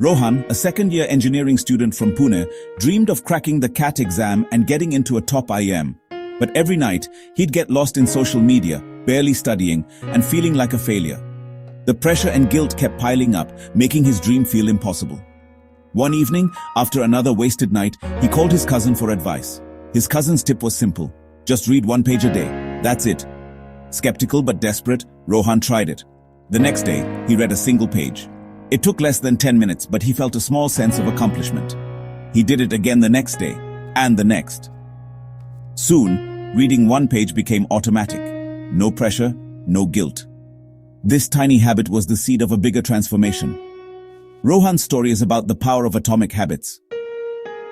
Rohan, a second-year engineering student from Pune, dreamed of cracking the CAT exam and getting into a top IIM. But every night, he'd get lost in social media, barely studying, and feeling like a failure. The pressure and guilt kept piling up, making his dream feel impossible. One evening, after another wasted night, he called his cousin for advice. His cousin's tip was simple: just read 1 page a day. That's it. Skeptical but desperate, Rohan tried it. The next day, he read a single page. It took less than 10 minutes, but he felt a small sense of accomplishment. He did it again the next day, and the next. Soon, reading 1 page became automatic. No pressure, no guilt. This tiny habit was the seed of a bigger transformation. Rohan's story is about the power of atomic habits.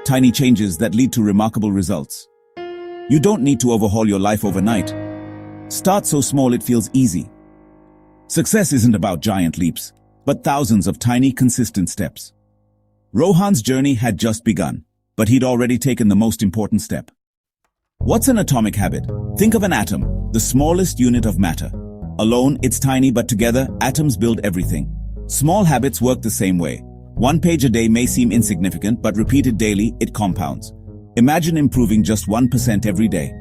Tiny changes that lead to remarkable results. You don't need to overhaul your life overnight. Start so small it feels easy. Success isn't about giant leaps, but thousands of tiny, consistent steps. Rohan's journey had just begun, but he'd already taken the most important step. What's an atomic habit? Think of an atom, the smallest unit of matter. Alone, it's tiny, but together, atoms build everything. Small habits work the same way. 1 page a day may seem insignificant, but repeated daily, it compounds. Imagine improving just 1% every day.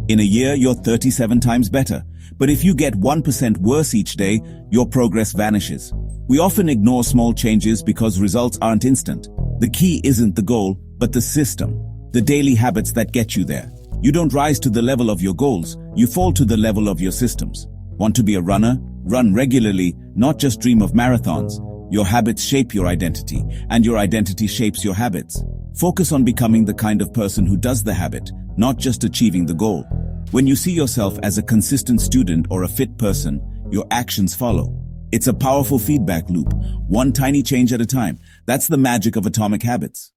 In a year, you're 37 times better. But if you get 1% worse each day, your progress vanishes. We often ignore small changes because results aren't instant. The key isn't the goal, but the system. The daily habits that get you there. You don't rise to the level of your goals, you fall to the level of your systems. Want to be a runner? Run regularly, not just dream of marathons. Your habits shape your identity, and your identity shapes your habits. Focus on becoming the kind of person who does the habit, not just achieving the goal. When you see yourself as a consistent student or a fit person, your actions follow. It's a powerful feedback loop, one tiny change at a time. That's the magic of atomic habits.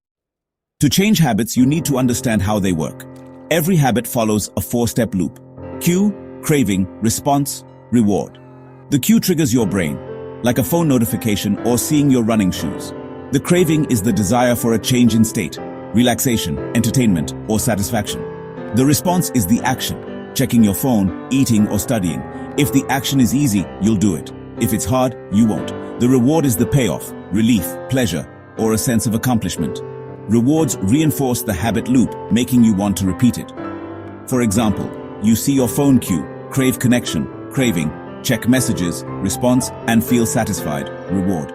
To change habits, you need to understand how they work. Every habit follows a 4-step loop. Cue, craving, response, reward. The cue triggers your brain, like a phone notification or seeing your running shoes. The craving is the desire for a change in state, relaxation, entertainment, or satisfaction. The response is the action, checking your phone, eating, or studying. If the action is easy, you'll do it. If it's hard, you won't. The reward is the payoff, relief, pleasure, or a sense of accomplishment. Rewards reinforce the habit loop, making you want to repeat it. For example, you see your phone cue, crave connection, craving, check messages, response, and feel satisfied, reward.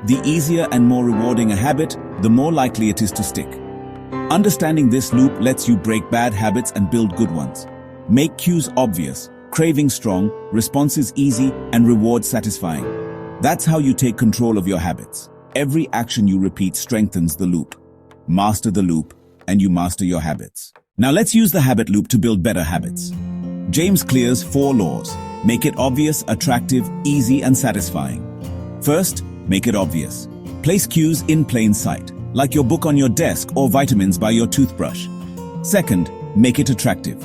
The easier and more rewarding a habit, the more likely it is to stick. Understanding this loop lets you break bad habits and build good ones. Make cues obvious, craving strong, responses easy, and rewards satisfying. That's how you take control of your habits. Every action you repeat strengthens the loop. Master the loop, and you master your habits. Now let's use the habit loop to build better habits. James Clear's 4 laws. Make it obvious, attractive, easy, and satisfying. First, make it obvious. Place cues in plain sight, like your book on your desk or vitamins by your toothbrush. Second, make it attractive.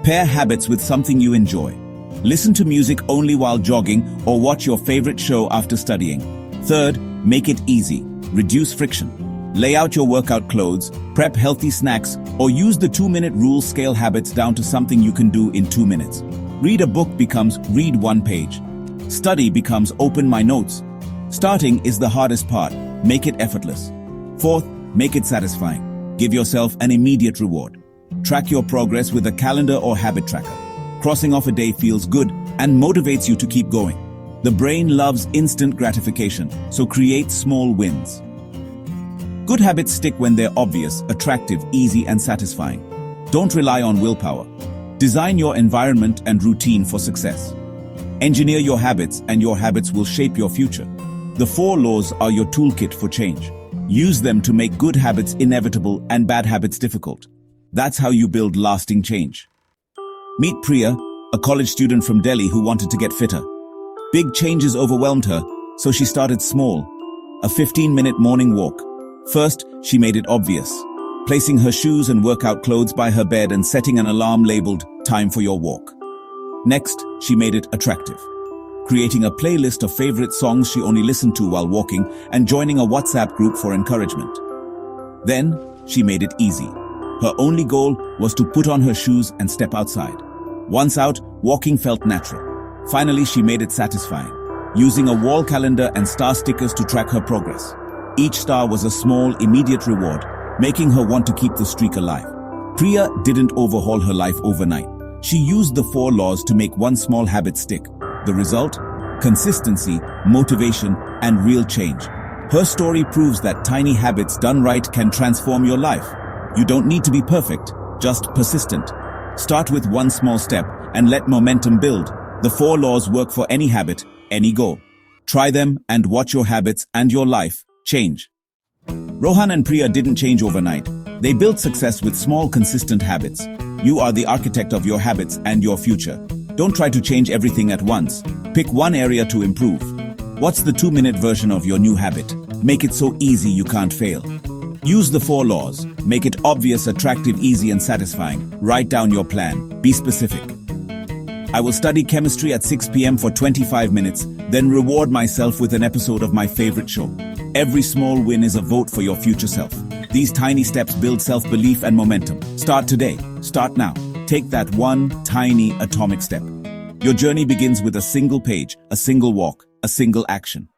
Pair habits with something you enjoy. Listen to music only while jogging or watch your favorite show after studying. Third, make it easy. Reduce friction. Lay out your workout clothes, prep healthy snacks, or use the 2-minute rule. Scale habits down to something you can do in 2 minutes. Read a book becomes read 1 page. Study becomes open my notes. Starting is the hardest part. Make it effortless. Fourth, make it satisfying. Give yourself an immediate reward. Track your progress with a calendar or habit tracker. Crossing off a day feels good and motivates you to keep going. The brain loves instant gratification, so create small wins. Good habits stick when they're obvious, attractive, easy, and satisfying. Don't rely on willpower. Design your environment and routine for success. Engineer your habits, and your habits will shape your future. The 4 laws are your toolkit for change. Use them to make good habits inevitable and bad habits difficult. That's how you build lasting change. Meet Priya, a college student from Delhi who wanted to get fitter. Big changes overwhelmed her, so she started small. A 15-minute morning walk. First, she made it obvious, placing her shoes and workout clothes by her bed and setting an alarm labeled, "Time for your walk." Next, she made it attractive, creating a playlist of favorite songs she only listened to while walking and joining a WhatsApp group for encouragement. Then, she made it easy. Her only goal was to put on her shoes and step outside. Once out, walking felt natural. Finally, she made it satisfying, using a wall calendar and star stickers to track her progress. Each star was a small, immediate reward, making her want to keep the streak alive. Priya didn't overhaul her life overnight. She used the 4 laws to make one small habit stick. The result? Consistency, motivation, and real change. Her story proves that tiny habits done right can transform your life. You don't need to be perfect, just persistent. Start with one small step and let momentum build. The 4 laws work for any habit, any goal. Try them and watch your habits and your life change. Rohan and Priya didn't change overnight. They built success with small, consistent habits. You are the architect of your habits and your future. Don't try to change everything at once. Pick one area to improve. What's the 2-minute version of your new habit? Make it so easy you can't fail. Use the 4 laws. Make it obvious, attractive, easy, and satisfying. Write down your plan. Be specific. I will study chemistry at 6 p.m. for 25 minutes, then reward myself with an episode of my favorite show. Every small win is a vote for your future self. These tiny steps build self-belief and momentum. Start today. Start now. Take that one tiny atomic step. Your journey begins with a single page, a single walk, a single action.